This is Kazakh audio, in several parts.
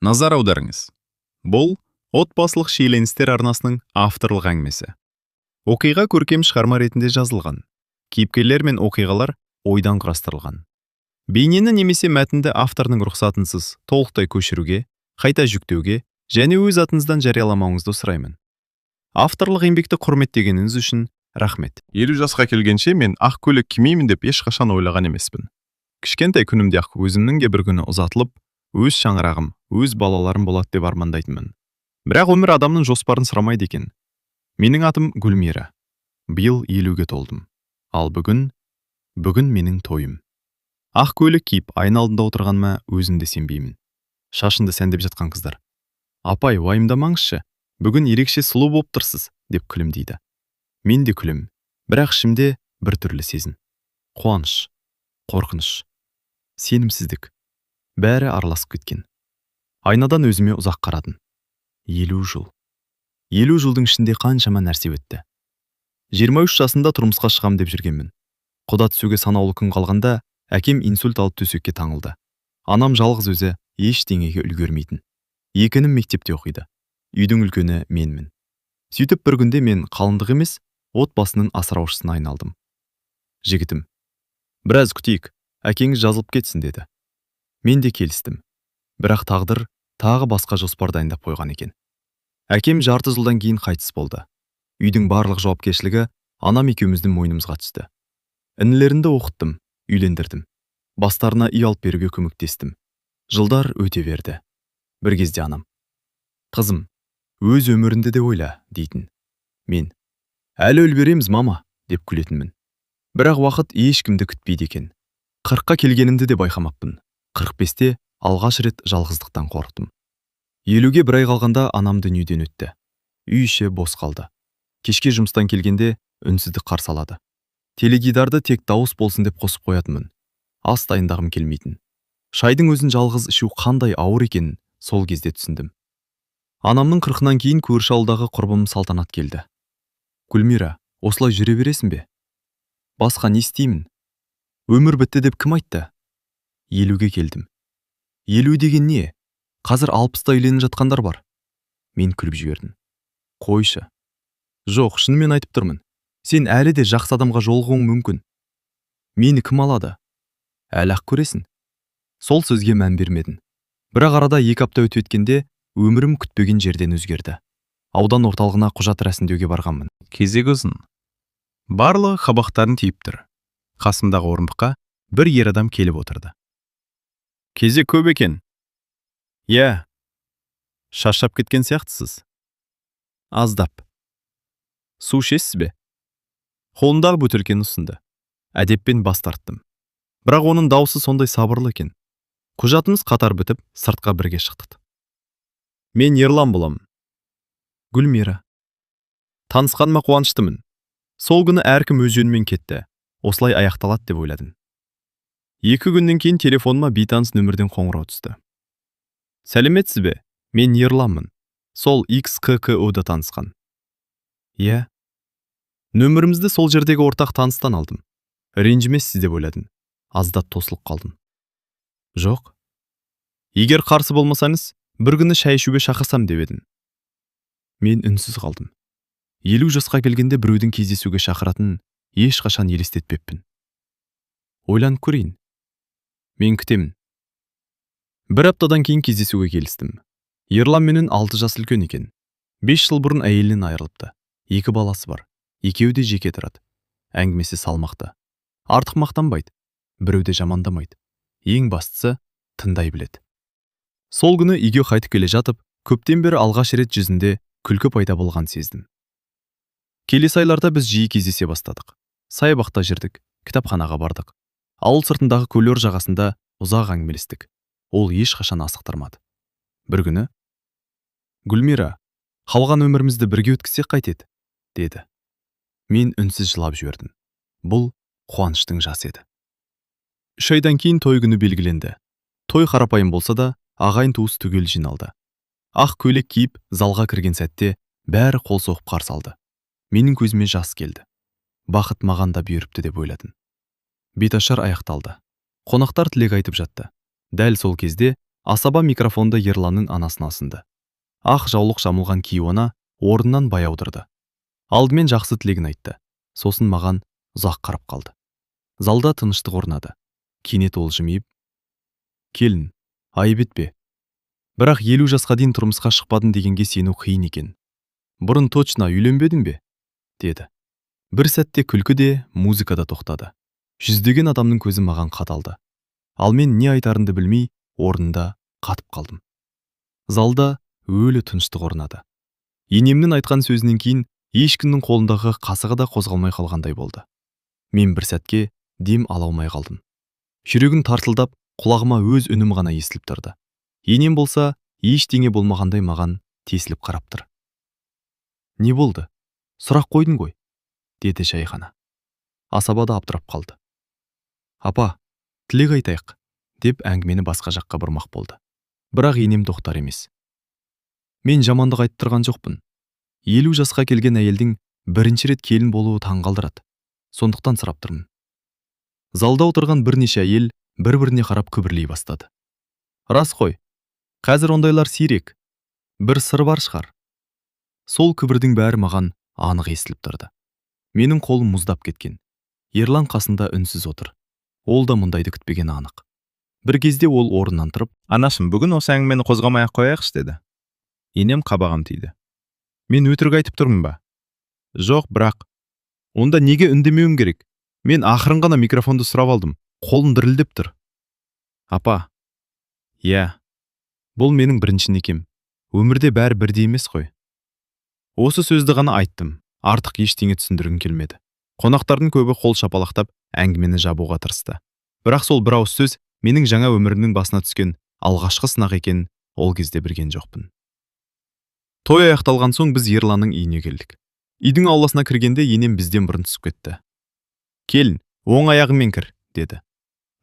Назар аударыңыз. Бұл отбасылық шиеленістер арнасының авторлық әңгімесі. Оқиға көркем шығарма ретінде жазылған. Кейіпкерлер мен оқиғалар ойдан құрастырылған. Бейнені немесе мәтінді авторның рұқсатынсыз толықтай көшіруге, қайта жүктеуге және өз атыңыздан жарияламауыңызды сұраймын. Авторлық еңбекті құрметтегеніңіз үшін рахмет. 50 жасқа келгенше мен ақ көйлек кимеймін деп ешқашан ойлаған емеспін. Кішкентай күнімде ақ өзімнің де бір күні ұзатылып, өз шаңырағым, өз балаларым болады деп армандайтынмын. Бірақ өмір адамның жоспарын сұрамайды екен. Менің атым Гүлмира. Биыл 50-ге толдым. Ал бүгін менің тойым. Ақ көйлек киіп айналдында отырғаныма өзімді сенбеймін. Шашынды сәндеп жатқан қыздар: "Апай, уайымдамаңызшы, бүгін ерекше сұлу болып тұрсыз", деп күлімдейді. Мен де күлем, бірақ ішімде бір түрлі сезім. Қуаныш, қорқыныш, сенімсіздік. Бәрі араласып кеткен. Айнадан өзіме ұзақ қарадым. 50 жыл. 50 жылдың ішінде қаншама нәрсе өтті. 23 жасында тұрмысқа шығам деп жүргенмін. Құда түсуге санаулы күн қалғанда әкем инсульт алып төсекке таңылды. Анам жалғыз өзі ештеңеге үлгермейтін. Екінім мектепте оқиды. Үйдің үлкені менмін. Сөйтіп бір күнде мен қалыңдық емес, отбасының асыраушысына айналдым. "Жігітім, біраз күтейік, әкеңіз жазылып кетсін", деді. Мен де келістім. Бірақ тағдыр тағы басқа жоспар дайындап қойған екен. Әкем жарты жылдан кейін қайтыс болды. Үйдің барлық жауапкершілігі анам екеуміздің мойнымызға түсті. Інілерімді оқыттым, үйлендірдім. Бастарына үй алып беруге көмектестім. Жылдар өте берді. Бір кезде анам: "Қызым, өз өміріңді де ойла", дейтін. Мен: "Әлі үлгереміз, мама", деп күлетінмін. Бірақ уақыт ешкімді күтпейді екен. 40-қа келгенімді де байқамаппын. 45-те алғаш рет жалғыздықтан қорықтым. 50-ге бір ай қалғанда анам дүниеден өтті. Үй іші бос қалды. Кешке жұмыстан келгенде үнсіздік қарсы алады. Теледидарды тек дауыс болсын деп қосып қоятынмын. Ас дайындағым келмейтін. Шайдың өзін жалғыз ішу қандай ауыр екенін сол кезде түсіндім. Анамның 40-нан кейін көрші ауылдағы құрбым Салтанат келді. "Гүлмира, осылай жүре бересің бе? Басқа не істеймін? Өмір бітті деп кім айтты?" 50-ге келдім. 50 деген не? Қазір 60-та үйленіп жатқандар бар. Мен күліп жібердім. "Қойшы." "Жоқ, шынымен айтып тұрмын. Сен әлі де жақсы адамға жолығуың мүмкін." "Мені кім алады?" "Әлі-ақ көресің." Сол сөзге мән бермедім. Бірақ арада 2 апта өткенде өмірім күтпеген жерден өзгерді. Аудан орталығына құжат рәсімдеуге барғанмын. Кезек ұзын. Барлығы қабақтарын түйіп тұр. Қасымдағы орындыққа бір ер адам келіп отырды. "Кезек көп екен." "Иә." "Шаршап кеткен сияқтысыз." "Аздап." "Су ішесіз бе?" Қолындағы бөтелкені ұсынды. Әдеппен бас тарттым. Бірақ оның даусы сондай сабырлы екен. Құжатымыз қатар бітіп, сыртқа бірге шықтық. "Мен Ерлан болам." "Гүлмира." "Танысқаныма қуаныштымын. Сол күні әркім өз жөнімен кетті. Осылай аяқталады деп ойладым." 2 күннен кейін телефоныма бейтаныс нөмірден қоңырау түсті. "Сәлеметсіз бе? Мен Ерланмын. Сол XKKO-да танысқан." "Иә." Нөмірімізді сол жердегі ортақ таныстан алдым. Ренжімессіз деп ойладым. Аздап тосылып қалдым. "Жоқ." "Егер қарсы болмасаңыз, бір күні шай ішуге шақырсам" деп едім. Мен үнсіз қалдым. 50 жасқа келгенде біреудің кездесуге шақыратын ешқашан елестетпеппін. "Ойланып көрейін." "Мен күтемін." Бір аптадан кейін кездесуге келістім. Ерлан менен 6 жас үлкен екен. 5 жыл бұрын әйелінен айырылыпты. 2 баласы бар. Екеуі де жеке тұрады. Әңгімесі салмақты. Артық мақтанбайды. Біреу де жамандамайды. Ең бастысы, тыңдай біледі. Сол күні үйге қайтып келе жатып, көптен бері алғаш рет жүзінде күлкі пайда болған сездім. Келесі айларда біз жиі кездесе бастадық. Саябақта жүрдік, кітапханаға бардық. Ауыл сыртындағы көлер жағасында ұзақ әңгімелестік. Ол ешқашан асықтырмады. Бір күні: "Гүлмира, қалған өмірімізді бірге өткізсек қайтеді?" деді. Мен үнсіз жылап жібердім. Бұл қуаныштың жасы еді. 3 айдан кейін той күні белгіленді. Той қарапайым болса да, ағайын туыс түгел жиналды. Ақ көйлек киіп, залға кірген сәтте бәрі қол соғып қарсы алды. Менің көзіме жас келді. Бақыт маған да бұйырыпты деп ойладым. Беташар аяқталды. Қонақтар тілек айтып жатты. Дәл сол кезде Асаба микрофонды Ерланның анасына ұсынды. Ақ жаулық жамылған Кейуана орнынан баяу тұрды. Алдымен жақсы тілегін айтты. Сосын маған ұзақ қарап қалды. Залда тыныштық орнады. Кенет ол жымиып: «Келін, айып етпе. Бірақ 50 жасқа дейін тұрмысқа шықпадың дегенге сену қиын екен. Бұрын точно үйленбедің бе?» деді. Бір сәтте күлкі де, музыка да тоқтады. Жүздеген адамның көзі маған қадалды. Ал мен не айтарымды білмей, орнында қатып қалдым. Залда өлі тыныштық орнады. Енемнің айтқан сөзінен кейін ешкімнің қолындағы қасығы да қозғалмай қалғандай болды. Мен бір сәтке дем ала алмай қалдым. Жүрегім тартылдап, құлағыма өз үнім ғана естіліп тұрды. Енем болса, ештеңе болмағандай маған тесіліп қарап тұр. «Не болды? Сұрақ қойдың ғой», деді жай ғана. Асаба да абдырап қалды. «Апа, тілек айтайық», деп әңгімені басқа жаққа бұрмақ болды. Бірақ енем тоқтар емес. «Мен жамандық айтып тұрған жоқпын. 50 жасқа келген әйелдің бірінші рет келін болуы таңғалдырады. Сондықтан сұрап тұрмын». Залда отырған бірнеше әйел бір-біріне қарап күбірлей бастады. «Рас қой, қазір ондайлар сирек. Бір сыр бар шығар». Сол күбірдің бәрі маған анық естіліп тұрды. Менің қолым мұздап кеткен. Ерлан қасында үнсіз отыр. Ол да мұндайды күтпеген анық. Бір кезде ол орнынан тұрып: «Анашым, бүгін осы әңгімені қозғамай-ақ қояйықшы» деді. Енем қабағын түйді. «Мен өтірік айтып тұрмын ба?» «Жоқ, бірақ онда неге үндемеуім керек? Мен ақырын ғана микрофонды сұрап алдым. Қолым дірілдеп тұр». «Апа, иә, бұл менің бірінші некем. Өмірде бәрі бірдей емес қой». Осы сөзді ғана айттым. Артық ештеңе түсіндіргім келмеді. Қонақтардың көбі қол шапалақтап әңгімені жабуға тырысты. Бірақ сол бір ауыз сөз менің жаңа өмірімнің басына түскен алғашқы сынақ екен, ол кезде білген жоқпын. Той аяқталған соң біз Ерланның үйіне келдік. Үйдің ауласына кіргенде енем бізден бұрын түсіп кетті. «Келін, оң аяғыңмен кір», деді.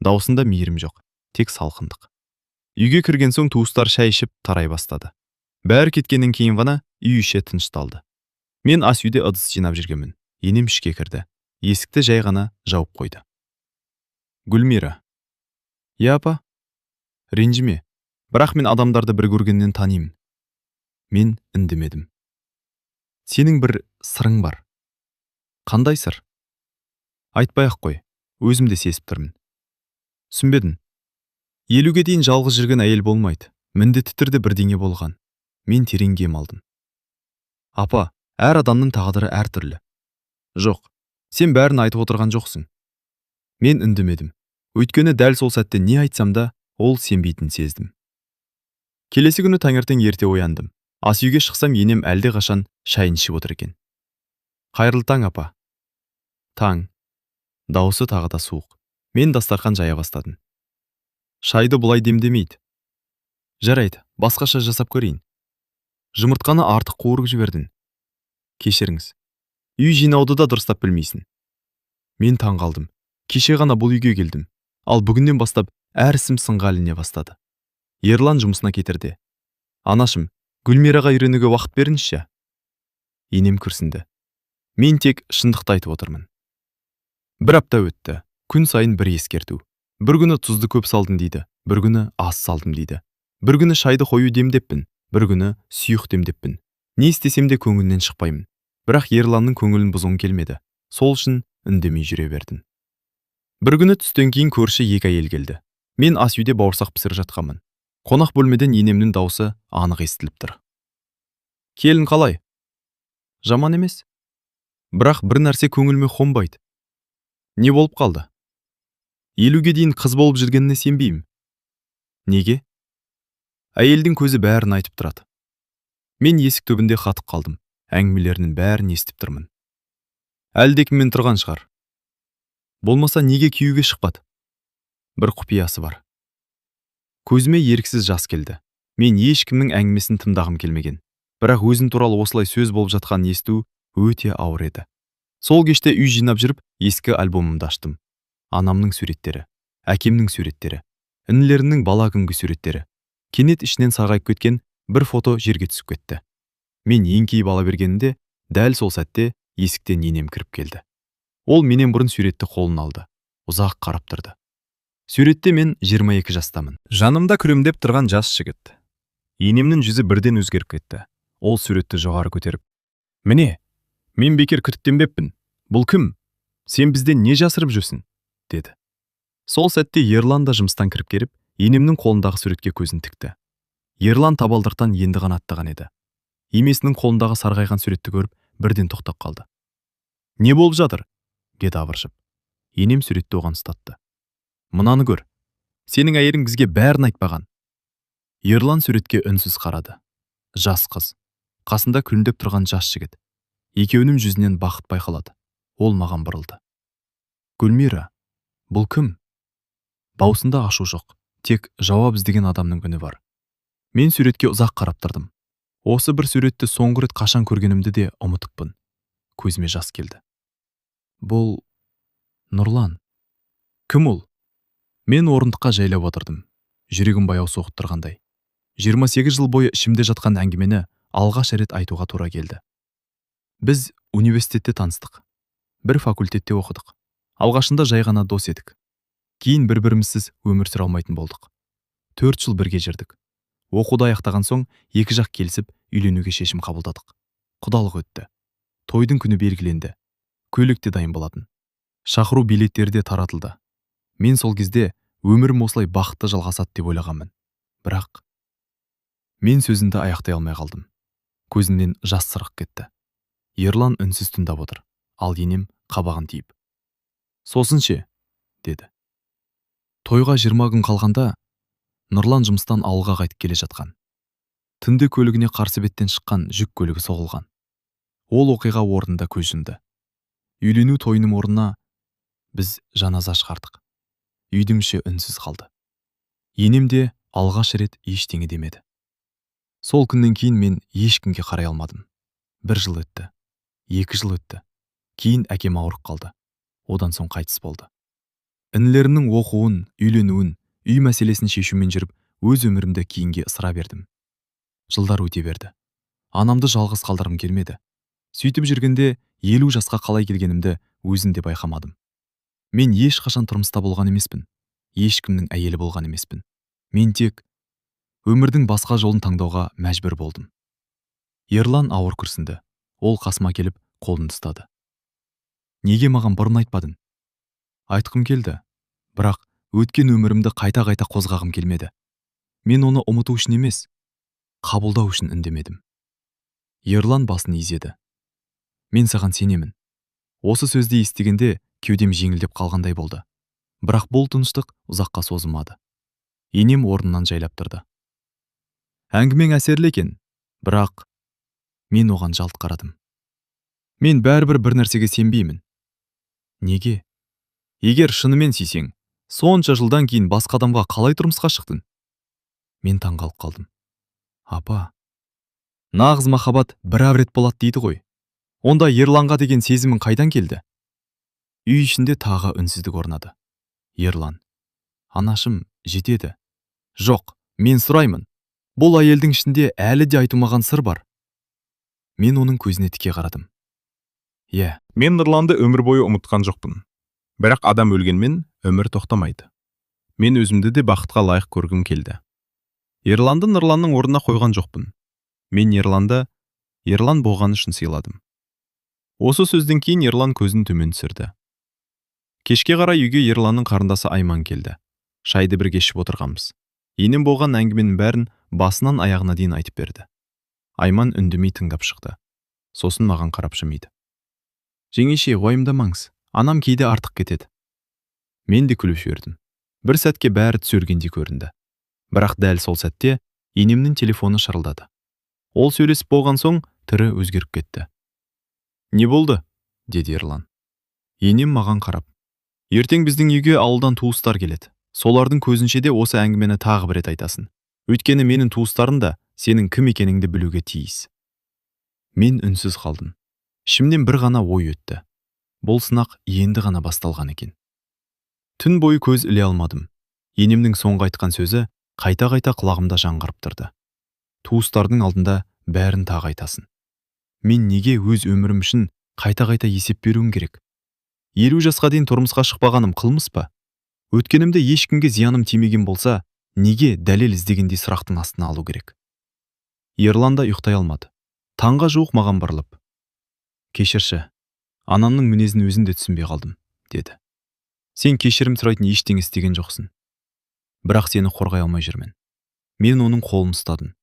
Даусында мейірім жоқ, тек салқындық. Үйге кірген соң туыстар шай ішіп тарай бастады. Бәрі кеткеннен кейін ғана үй іші тынышталды. Мен ас үйде ыдыс жинап жүргенмін. Енем ішке кірді. Есікті жай ғана жауып қойды. «Гүлмира». «Я, апа?» «Ренжіме. Бірақ мен адамдарды бір көргеннен танимын». Мен үндемедім. «Сенің бір сырың бар». «Қандай сыр?» «Айтпай-ақ қой. Өзім де сезіп тұрмын». «Түсінбедім». 50-ге дейін жалғыз жүрген әйел болмайды. Міндетті түрде бірдеңе болған. Мен терең дем алдым. «Апа, әр адамның тағдыры әртүрлі». «Жоқ, сен бәрін айтып отырған жоқсың». Мен үндемедім. Өйткені дәл сол сәтте не айтсам да, ол сенбейтін сездім. Келесі күні таңертең ерте ояндым. Ас үйге шықсам, енем әлде қашан шайын ішіп отыр екен. «Қайырлы таң, апа». «Таң». Дауысы тағы да суық. Мен дастархан жая бастадым. «Шайды бұлай демдемейді». «Жарайды, басқаша жасап көрейін». «Жұмыртқаны артық қуырып жібердің». «Кешіріңіз. Үй жинауды да дұрыстап білмейсің». Мен таң қалдым. Кеше ғана бұл үйге келдім. Ал бүгіннен бастап әр ісім сынға іліне бастады. Ерлан жұмысына кетірді. «Анашым, Гүлмираға үйренуге уақыт беріңізші». Енем күрсінді. «Мен тек шындықты айтып отырмын». Бір апта өтті. Күн сайын бір ескерту. Бір күні тұзды көп салдым дейді, бір күні аз салдым дейді. Бір күні шайды қою демдеппін, бір күні сүйық демдеппін. Не істесем де көңілінен шықпаймын. Бірақ Ерланның көңілін бұзғым келмеді. Сол үшін үндемей жүре бердім. Бір күні түстен кейін көрші екі әйел келді. Мен ас үйде бауырсақ пісіріп жатқанмын. Қонақ бөлмеден енемнің даусы анық естіліп тұр. «Келін қалай?» «Жаман емес. Бірақ бір нәрсе көңіліме қонбайды». «Не болып қалды?» «50-ге дейін қыз болып жүргеніне сенбеймін». «Неге?» Әйелдің көзі бәрін айтып тұрады. Мен есік түбінде қатып қалдым. Әңгімелерінің бәрін естіп тұрмын. Әлдекіммен тұрған шығар. Болмаса неге күйеуге шықпады? Бір құпиясы бар. Көзіме еріксіз жас келді. Мен ешкімнің әңгімесін тыңдағым келмеген. Бірақ өзім туралы осылай сөз болып жатқанын есту өте ауыр еді. Сол кеште үй жинап жүріп, ескі альбомымды аштым. Анамның суреттері, әкемнің суреттері, інілерінің бала күнгі суреттері. Кенет ішінен сарғайып кеткен бір фото жерге түсіп кетті. Мен еңкейіп ала бергенімде, дәл сол сәтте есіктен енем кіріп келді. Ол менен бұрын суретті қолына алды. Ұзақ қарап тұрды. Суретте мен 22 жастамын. Жанымда күлімдеп тұрған жас жігіт. Енемнің жүзі бірден өзгеріп кетті. Ол суретті жоғары көтеріп: «Міне, мен бекер күдіктенбеппін. Бұл кім? Сен бізден не жасырып жүрсің?» деді. Сол сәтте Ерлан да жұмыстан кіріп келіп, енемнің қолындағы суретке көзін тікті. Ерлан табалдырықтан енді ғана аттаған еді. Емесінің қолындағы сарғайған суретті көріп, бірден тоқтап қалды. «Не болып жатыр?» деді абыржып. Енем суретті оған ұстатты. «Мынаны көр. Сенің әйелің бізге бәрін айтпаған». Ерлан суретке үнсіз қарады. Жас қыз, қасында күлімдеп тұрған жас жігіт. Екеуінің жүзінен бақыт байқалады. Ол маған бұрылды. «Гүлмира, бұл кім?» Даусында ашу жоқ, тек жауап іздеген адамның үні бар. Мен суретке ұзақ қарап тұрдым. Осы бір суретті соңғы рет қашан көргенімді де ұмытыппын. Көзіме жас келді. «Бұл Нұрлан. Кім ол?» Мен орындыққа жайлап отырдым. Жүрегім баяу соғып тұрғандай. 28 жыл бойы ішімде жатқан әңгімені алғаш рет айтуға тура келді. Біз университетте таныстық. Бір факультетте оқыдық. Алғашында жай ғана дос едік. Кейін бір-бірімізсіз өмір сүре алмайтын болдық. 4 жыл бірге жүрдік. Оқуды аяқтаған соң екі жақ келісіп үйленуге шешім қабылдадық. Құдалық өтті. Тойдың күні белгіленді. Көйлек те дайын болатын. Шақыру билеттері де таратылды. Мен сол кезде өмірім осылай бақытты жалғасады деп ойлағанмын. Бірақ мен сөзімді аяқтай алмай қалдым. Көзімнен жас сырғып кетті. Ерлан үнсіз тыңдап отыр, ал енем қабағын түйіп: «Сосын ше?» деді. Тойға 20 күн қалғанда Нұрлан жұмыстан ауылға қайтып келе жатқан. Түнде көлігіне қарсы беттен шыққан жүк көлігі соғылған. Ол оқиға орнында көз жұмды. Үйлену тойының орнына біз жаназа шығардық. Үйдің іші үнсіз қалды. Енем де алғаш рет ештеңе демеді. Сол күннен кейін мен ешкімге қарай алмадым. 1 жыл өтті, 2 жыл өтті. Кейін әкем ауырып қалды. Одан соң қайтыс болды. Інілерімнің оқуын, үйленуін, үй мәселесін шешумен жүріп, өз өмірімді кейінге ысыра бердім. Жылдар өте берді. Анамды жалғыз қалдырғым келмеді. Сөйтіп жүргенде 50 жасқа қалай келгенімді өзім де байқамадым. Мен ешқашан тұрмыста болған емеспін. Ешкімнің әйелі болған емеспін. Мен тек өмірдің басқа жолын таңдауға мәжбүр болдым. Ерлан ауыр күрсінді. Ол қасыма келіп қолымды ұстады. «Неге маған бұрын айтпадың?» «Айтқым келді. Бірақ өткен өмірімді қайта-қайта қозғағым келмеді. Мен оны ұмыту үшін емес, қабылдау үшін үндемедім». Ерлан басын изеді. «Мен саған сенемін». Осы сөзді естігенде кеудем жеңілдеп қалғандай болды. Бірақ бұл тыныштық ұзаққа созылмады. Енем орнынан жайлап тұрды. «Әңгімең әсерлі екен, бірақ...» Мен оған жалт қарадым. «Мен бәрібір бір нәрсеге сенбеймін». «Неге?» «Егер шынымен сүйсең, сонша жылдан кейін басқа адамға қалай тұрмысқа шықтың?» Мен таңғалып қалдым. «Апа, нағыз махаббат бір-ақ рет болады дейді ғой. Онда Ерланға деген сезімің қайдан келді?» Үй ішінде тағы үнсіздік орнады. Ерлан: «Анашым, жетеді». «Жоқ, мен сұраймын. Бұл әйелдің ішінде әлі де айтылмаған сыр бар». Мен оның көзіне тіке қарадым. «Иә, Мен Нұрланды өмір бойы ұмытқан жоқпын. Бірақ адам өлгенмен өмір тоқтамайды. Мен өзімді де бақытқа лайық көргім келді. Ерланды Нұрланның орнына қойған жоқпын. Мен Ерланды Ерлан болған үшін сыйладым». Осы сөзден кейін Ерлан көзін төмен түсірді. Кешке қарай үйге Ерланның қарындасы Айман келді. Шайды бірге ішіп отырғанбыз. Енем болған әңгіменің бәрін басынан аяғына дейін айтып берді. Айман үндемей тыңдап шықты. Сосын маған қарап жымиды. «Жеңеше, уайымдамаңыз. Анам кейде артық кетеді». Мен де күліп жібердім. Бір сәтке бәрі түсіргендей көрінді. Бірақ дәл сол сәтте енемнің телефоны шырылдады. Ол сөйлесіп болған соң түрі өзгеріп кетті. «Не болды?» деді Ерлан. Енем маған қарап: «Ертең біздің үйге ауылдан туыстар келеді. Солардың көзінше де осы әңгімені тағы бір рет айтасың. Өйткені менің туыстарым да сенің кім екеніңді білуге тиіс». Мен үнсіз қалдым. Ішімнен бір ғана ой өтті. Бұл сынақ енді ғана басталған екен. Түн бойы көз іле алмадым. Енемнің соңғы айтқан сөзі қайта-қайта құлағымда жаңғырып тұрды. Туыстардың алдында бәрін тағы айтасың. Мен неге өз өмірім үшін қайта-қайта есеп беруім керек? 50 жасқа дейін тұрмысқа шықпағаным қылмыс па? Өткенімде ешкімге зияным тимеген болса, неге дәлел іздегендей сұрақтың астына алу керек? Ерлан да ұйықтай алмады. Таңға жуық маған бұрылып: «Кешірші, анамның мінезін өзін де түсінбей қалдым», деді. «Сен кешірім сұрайтын ештеңе істеген жоқсың. Бірақ сені қорғай алмай жүрмін». Мен оның қолын ұстадым.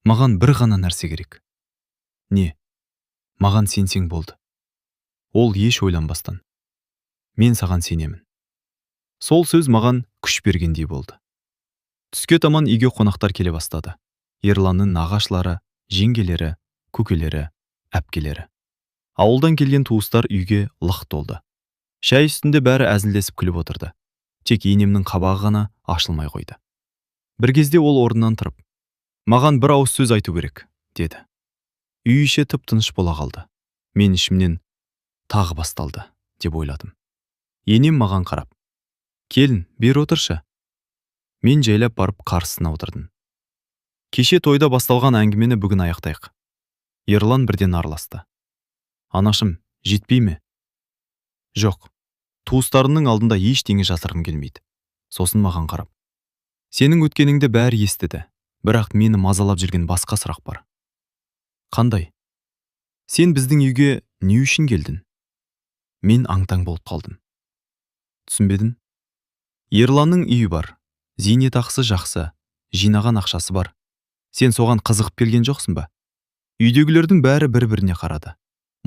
«Маған бір ғана нәрсе керек». «Не?» «Маған сенсең болды». Ол еш ойланбастан: «Мен саған сенемін». Сол сөз маған күш бергендей болды. Түске таман үйге қонақтар келе бастады. Ерланның нағашылары, жеңгелері, көкелері, әпкелері. Ауылдан келген туыстар үйге лық толды. Шәй үстінде бәрі әзілдесіп күліп отырды. Тек енемнің қабағы ғана ашылмай қойды. Бір кезде ол орнынан тұрып: «Маған бір ауыз сөз айту керек», деді. Үй іші тып-тыныш бола қалды. Мен ішімнен тағы басталды деп ойладым. Енем маған қарап: «Келін, бері отыршы». Мен жайлап барып қарсысына отырдым. «Кеше тойда басталған әңгімені бүгін аяқтайық». Ерлан бірден араласты: «Анашым, жетпей ме?» «Жоқ, туыстарының алдында ештеңе жасырғым келмейді». Сосын маған қарап: «Сенің өткеніңді бәрі естіді, бірақ мені мазалап жүрген басқа сұрақ бар». «Қандай?» «Сен біздің үйге не үшін келдің?» Мен аңтаң болып қалдым. «Түсінбедім?» «Ерланның үйі бар, зейнетақысы жақсы, жинаған ақшасы бар. Сен соған қызығып келген жоқсың ба?» Үйдегілердің бәрі бір-біріне қарады.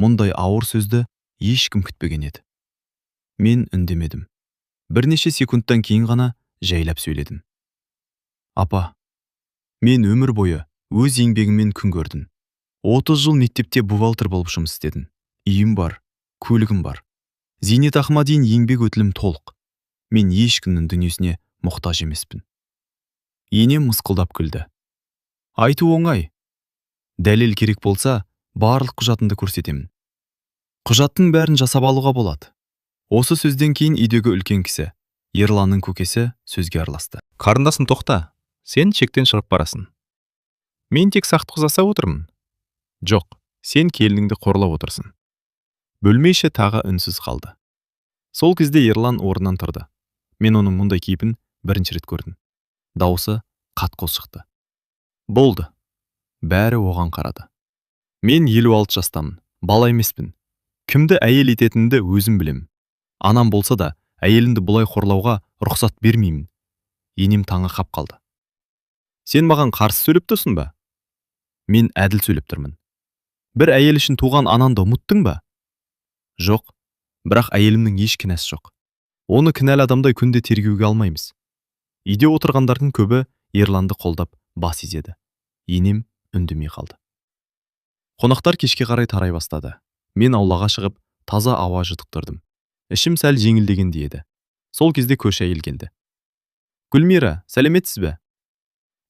Мұндай ауыр сөзді ешкім күтпеген еді. Мен үндемедім. Бірнеше секундтан кейін ғана жайлап сөйледім: «Апа, мен өмір бойы өз еңбегіммен күн көрдім. 30 жыл мектепте бухгалтер болып жұмыс істедім. Үйім бар, көлігім бар. Зейнетақыма дейін еңбек өтілім толық. Мен ешкімнің дүниесіне мұқтаж емеспін». Енем мысқылдап күлді: «Айту оңай. Дәлел керек болса, барлық құжатынды көрсетемін. Құжаттың бәрін жасап алуға болады». Осы сөзден кейін үйдегі үлкен кісі, Ерланның көкесі, сөзге араласты: «Қарындасым, тоқта, сен шектен шығып барасың. Мен тек сақтық жасап отырмын». «Жоқ, сен келініңді қорлап отырсың». Бөлме іші тағы үнсіз қалды. Сол кезде Ерлан орнынан тұрды. Мен оның мұндай кейпін бірінші рет көрдім. Дауысы қатқыл шықты: «Болды». Бәрі оған қарады. Мен 56 жастамын, бала емеспін. Кімді әйел ететінді өзім білем. Анам болса да, әйелімді бұлай қорлауға рұқсат бермеймін. Енем таңы қап қалды: «Сен маған қарсы сөйлеп тұрсың ба?» «Мен әділ сөйлеп тұрмын». «Бір әйел үшін туған ананды ұмыттың ба?» «Жоқ, бірақ әйелімнің еш кінәсі жоқ. Оны кінәлі адамдай күнде тергеуге алмаймыз». Үйде отырғандардың көбі Ерланды қолдап бас изеді. Енем үндемей қалды. Қонақтар кешке қарай тарай бастады. Мен аулаға шығып, таза ауа жұтықтырдым. Ішім сәл жеңілдегендей еді. Сол кезде көрші әйел келді: «Гүлмира, сәлеметсіз бе?»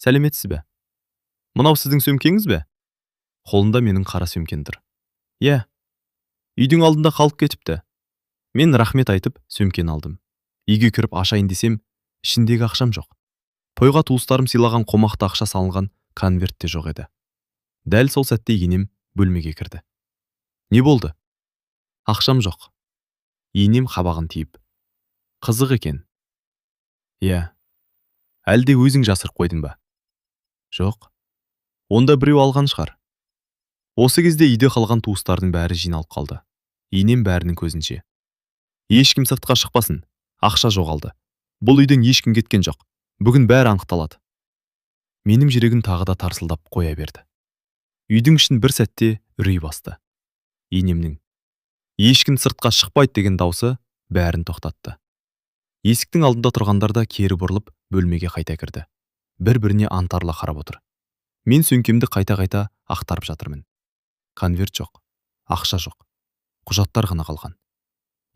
«Сәлеметсіз бе? Мынау сіздің сөмкеңіз бе?» Қолында менің қара сөмкем тұр. «Иә, үйдің алдында қалып кетіпті». Мен рахмет айтып, сөмкені алдым. Үйге кіріп ашайын десем, ішіндегі ақшам жоқ. Тойға туыстарым сыйлаған қомақты ақша салынған конверт те жоқ еді. Дәл сол сәтте енем бөлмеге кірді. «Не болды?» «Ақшам жоқ». Енем қабағын тиіп: «Қызық екен». «Иә, әлде өзің жасырып қойдың ба?» «Жоқ, онда біреу алған шығар». Осы кезде үйде қалған туыстардың бәрі жиналып қалды. Енем бәрінің көзінше: «Ешкім сыртқа шықпасын, ақша жоғалды. Бұл үйден ешкім кеткен жоқ. Бүгін бәрі анықталады». Менің жүрегім тағы да тарсылдап қоя берді. Үйдің ішін бір сәтте үрей басты. Енемнің «Ешкім сыртқа шықпайды» деген даусы бәрін тоқтатты. Есіктің алдында тұрғандар да кері бұрылып бөлмеге қайта кірді. Бір-біріне антарыла қарап отыр. Мен сөмкемді қайта-қайта ақтарып жатырмын. Конверт жоқ, ақша жоқ, құжаттар ғана қалған.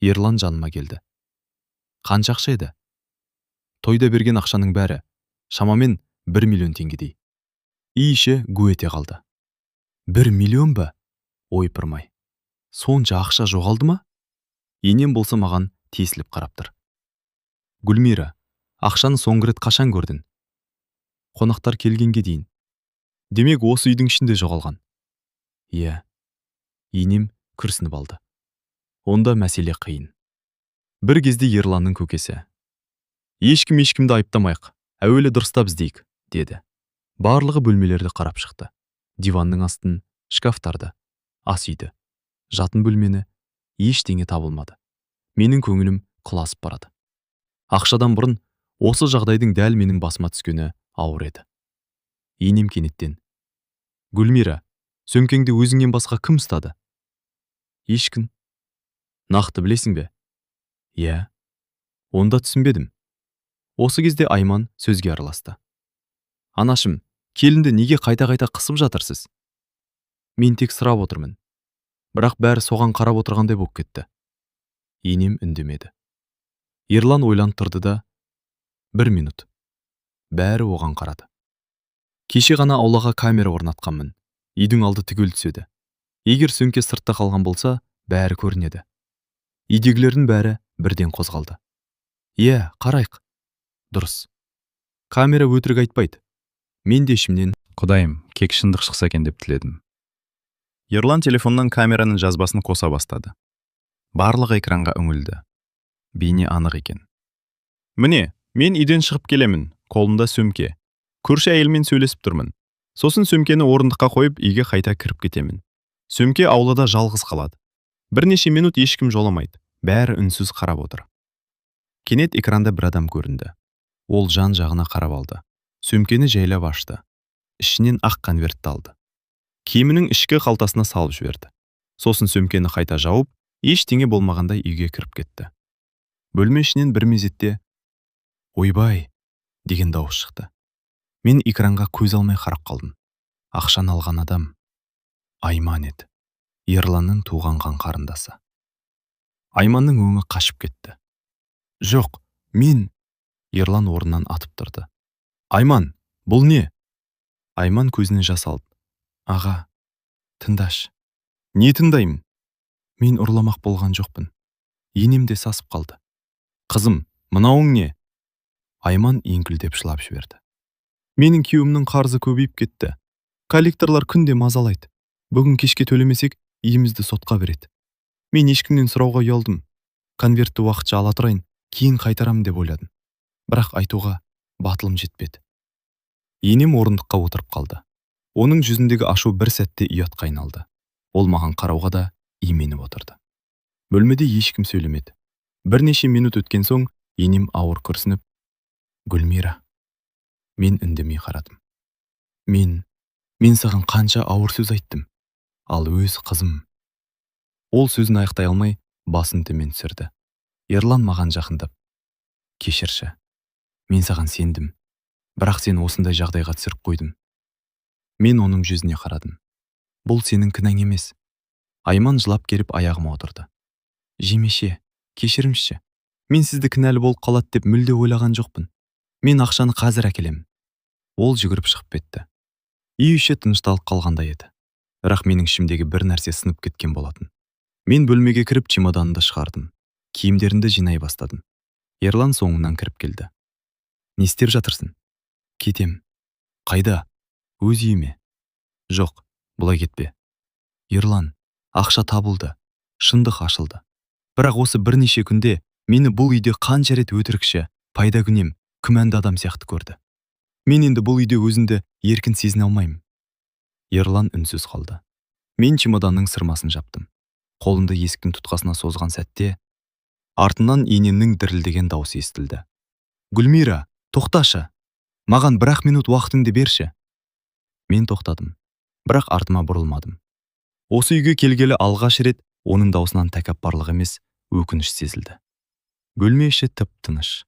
Ерлан жаныма келді. «Қанша ақша еді?» «Тойда берген ақшаның бәрі, шамамен 1 миллион теңгедей». Үй іші гу ете қалды. 1 миллион ба? Ойпырмай. Сонша ақша жоғалды ма? Енем болса маған тесіліп қарап тұр. «Гүлмира, ақшаны соңғы рет қашан көрдің?» «Қонақтар келгенге дейін». «Демек осы үйдің ішінде жоғалған?» «Иә». Енем күрсініп алды. «Онда мәселе қиын». Бір кезде Ерланның көкесі, ешкімді айыптамайық, әуелі дұрыстап іздейік, деді. Барлығы бөлмелерді қарап шықты. Диванның астын, шкафтарды, ас үйді, жатын бөлмені, ештеңе табылмады. Менің көңілім құласып барады. Ақшадан бұрын осы жағдайдың дәл менің басыма түскені ауыр еді. Енем кенеттен: Гүлмира, сөмкеңді өзіңнен басқа кім ұстады? Ешкім. Нақты білесің бе? Иә. Онда түсінбедім. Осы кезде Айман сөзге араласты. Анашым, келінді неге қайта-қайта қысып жатырсыз? Мен тек сұрап отырмын. Бірақ бәрі соған қарап отырғандай болып кетті. Енем үндемеді. Ерлан ойланып тұрды да: 1 минут. Бәрі оған қарады. Кеше ғана аулаға камера орнатқанмын. Үйдің алды түгел түседі. Егер сөмке сыртта қалған болса, бәрі көрінеді. Үйдегілердің бәрі бірден қозғалды. Иә, қарайық. Дұрыс. Камера өтірік айтпайды. Мен де ішімнен: Құдайым, кек шындық шықса екен деп тіледім. Ерлан телефоннан камераның жазбасын қоса бастады. Барлық экранға үңілді. Бейне анық екен. Міне, мен үйден шығып келемін, қолымда сөмке. Көрші әйелмен сөйлесіп тұрмын. Сосын сөмкені орындыққа қойып, үйге қайта кіріп кетемін. Сөмке аулада жалғыз қалады. Бірнеше минут ешкім жоламайды. Бәрі үнсіз қарап отыр. Кенет экранда бір адам көрінді. Ол жан-жағына қарап алды. Сөмкені жайлап ашты. Ішінен ақ конвертті алды. Киімінің ішкі қалтасына салып жіберді. Сосын сөмкені қайта жауып, ештеңе болмағандай үйге кіріп кетті. Бөлме ішінен бір мезетте «Ойбай!» деген дауыс шықты. Мен экранға көз алмай қарап қалдым. Ақшаны алған адам Айман еді. Ерланның туған қан қарындасы. Айманның өңі қашып кетті. Жоқ, мен... Ерлан орнынан атып тұрды. Айман, бұл не? Айман көзінен жас алды. Аға, тыңдаш. Не тыңдаймын? Мен ұрламақ болған жоқпын. Енем де сасып қалды. Қызым, мынауың не? Айман еңкілдеп жылап жіберді. Менің күйеуімнің қарызы көбейіп кетті. Коллекторлар күнде мазалайды. Бүгін кешке төлемесек, үйімізді сотқа береді. Мен ешкімнен сұрауға ұялдым. Конвертті уақытша ала тұрайын, кейін қайтарамын деп ойладым. Бірақ айтуға батылым жетпеді. Енем орындыққа отырып қалды. Оның жүзіндегі ашу бір сәтте ұятқа айналды. Ол маған қарауға да именіп отырды. Бөлмеде ешкім сөйлемеді. Бірнеше минут өткен соң енем ауыр күрсініп: Гүлмира. Мен үндемей қарадым. Мен саған қанша ауыр сөз айттым. Ал өз қызым. Ол сөзін аяқтай алмай басын төмен түсірді. Ерлан маған жақындап: Кешірші. Мен саған сендім. Бірақ сен осындай жағдайға түсіріп қойдым. Мен оның жүзіне қарадым. Бұл сенің кінәң емес. Айман жылап келіп аяғыма отырды. Жемеше, кешірімші. Мен сізді кінәлі болып қалады деп мүлде ойлаған жоқпын. Мен ақшаны қазір әкелемін. Ол жүгіріп шығып кетті. Үй іші тынышталып қалғандай еді. Бірақ менің ішімдегі бір нәрсе сынып кеткен болатын. Мен бөлмеге кіріп чемоданымды шығардым. Киімдерімді жинай бастадым. Ерлан соңымнан кіріп келді. Не істеп жатырсың? Кетем. Қайда? Өз үйіме. Жоқ, бұлай кетпе. Ерлан, ақша табылды. Шындық ашылды. Бірақ осы бірнеше күнде мені бұл үйде қанша рет өтірікші, пайдакүнем, күмәнді адам сияқты көрді. Мен енді бұл үйде өзімді еркін сезіне алмаймын. Ерлан үнсіз қалды. Мен чемоданның сырмасын жаптым. Қолымды есіктің тұтқасына созған сәтте артынан енемнің дірілдеген дауысы естілді. Гүлмира, тоқташы. Маған 1 минут уақытыңды берші. Мен тоқтадым, бірақ артыма бұрылмадым. Осы үйге келгелі алғаш рет оның даусынан тәкаппарлық емес, өкініш сезілді. Бөлме іші тып-тыныш.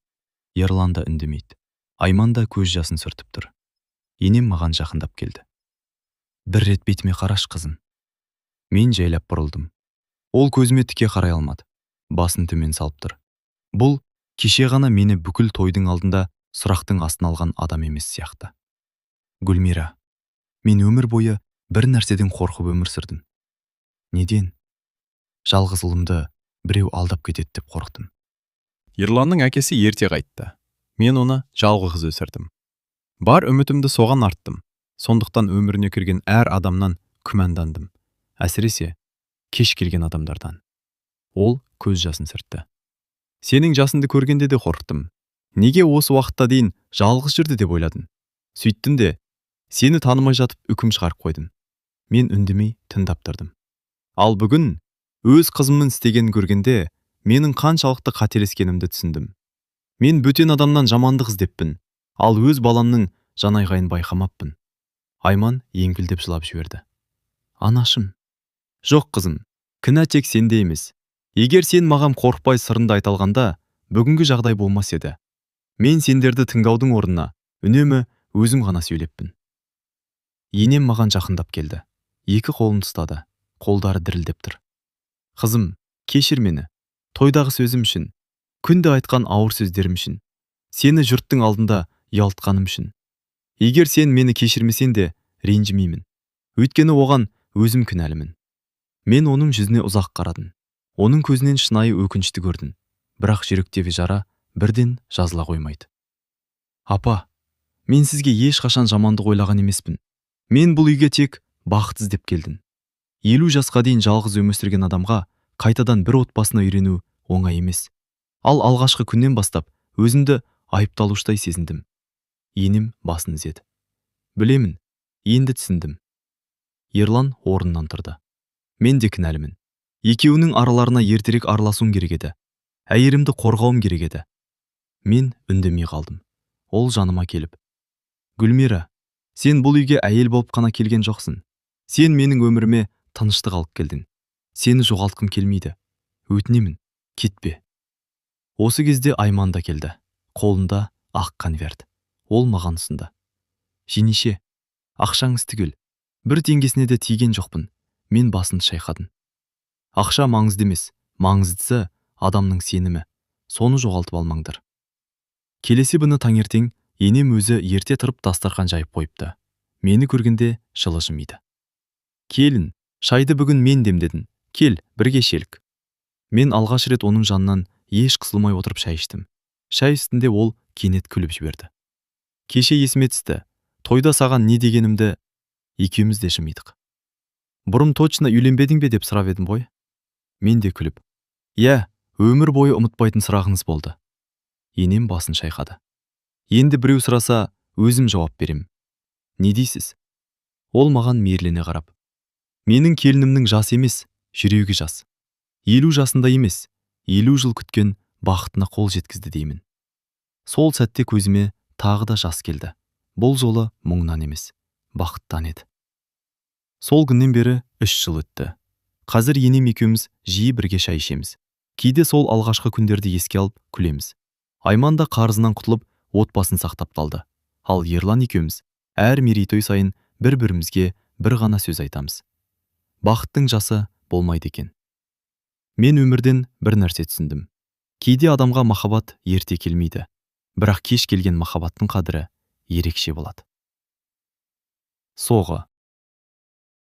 Ерлан да үндемейді. Айман да көз жасын сүртіп тұр. Енем маған жақындап келді. Бір рет бетіме қараш, қызым. Мен жайлап бұрылдым. Ол көзіме тіке қарай алмады. Басын төмен салып тұр. Бұл кеше ғана мені бүкіл тойдың алдында сұрақтың астына алған адам емес сияқты. Гүлмира, мен өмір бойы бір нәрседен қорқып өмір сүрдім. Неден? Жалғыз ұлымды біреу алдап кетеді деп қорықтым. Ерланның әкесі ерте қайтты. Мен оны жалғыз өсірдім. Бар үмітімді соған арттым. Сондықтан өміріне кірген әр адамнан күмәндандым. Әсіресе кеш келген адамдардан. Ол көз жасын сүртті. Сенің жасынды көргенде де қорықтым. неге осы уақытта дейін жалғыз жүрді деп ойладым. Сөйттім де, сені танымай жатып үкім шығарып қойдым. Мен үндемей тыңдап тұрдым. Ал бүгін өз қызымның істегенін көргенде, менің қаншалықты қателескенімді түсіндім. Мен бөтен адамнан жамандық іздеппін, ал өз баламның жанайғайын байқамаппын. Айман еңкілдеп жылап жіберді. Анашым. Жоқ қызым, кінә тек сенде емес. Егер сен маған қорықпай сырынды айта алғанда, бүгінгі жағдай болмас еді. Мен сендерді тыңдаудың орнына үнемі өзім ғана сөйлеппін. Енем маған жақындап келді. Екі қолын ұстады, қолдары дірілдеп тұр. Қызым, кешір мені. Тойдағы сөзім үшін, күнде айтқан ауыр сөздерім үшін, сені жұрттың алдында ұялтқаным үшін. Егер сен мені кешірмесең де ренжімеймін. Өйткені оған өзім кінәлімін. Мен оның жүзіне ұзақ қарадым. Оның көзінен шынайы өкінішті көрдім. Бірақ жүректегі жара бірден жазыла қоймайды. Апа, мен сізге ешқашан жамандық ойлаған емеспін. Мен бұл үйге тек бақыт іздеп келдім. 50 жасқа дейін жалғыз өмір сүрген адамға қайтадан бір отбасына үйрену оңай емес. Ал алғашқы күннен бастап өзімді айыпталуштай сезіндім. Енем басын изеді. Білемін, енді түсіндім. Ерлан орнынан тұрды. Мен де кінәлімін. Екеуінің араларына ертерек араласуым керек еді. Әйелімді қорғауым керек еді. Мен үндемей қалдым. Ол жаныма келіп: Гүлмира, сен бұл үйге әйел болып қана келген жоқсың. Сен менің өміріме тыныштық алып келдің. Сені жоғалтқым келмейді. Өтінемін, кетпе. Осы кезде Айман да келді. Қолында ақ конверт. Ол маған ұсынды. Жеңеше, ақшаңыз түгел. 1 теңгесіне де тиген жоқпын. Мен басымды шайқадым. Ақша маңызды емес, маңыздысы адамның сенімі. Соны жоғалтып алмаңдар. Келесі күні таңертең енем өзі ерте тұрып дастархан жайып қойыпты. Мені көргенде жылы жымиды. Келін, шайды бүгін мен демдедім. Кел, бірге ішелік. Мен алғаш рет оның жанынан еш қысылмай отырып шай іштім. Шай үстінде ол кенет күліп жіберді. Кеше есіме түсті. Тойда саған не дегенімді екеуміз де жымидық. Бұрын точно үйленбедің бе деп сұрап едім ғой. Мен де күліп: Иә, өмір бойы ұмытпайтын сұрағыңыз болды. Енем басын шайқады. Енді біреу сұраса, өзім жауап берем. Не дейсіз? Ол маған мейірлене қарап: Менің келінімнің жасы емес, жүрегі жас. 50 жасында емес, 50 жыл күткен бақытына қол жеткізді деймін. Сол сәтте көзіме тағы да жас келді. Бұл жолы мұңнан емес, бақыттан еді. Сол күннен бері 3 жыл өтті. Қазір енем екеуміз жиі бірге шай ішеміз. Кейде сол алғашқы күндерді еске алып күлеміз. Айман да қарызынан құтылып, отбасын сақтап қалды. Ал Ерлан екеуміз әр мерейтой сайын бір-бірімізге бір ғана сөз айтамыз: бақыттың жасы болмайды екен. Мен өмірден бір нәрсе түсіндім. Кейде адамға махаббат ерте келмейді, бірақ кеш келген махаббаттың қадірі ерекше болады. Соғы.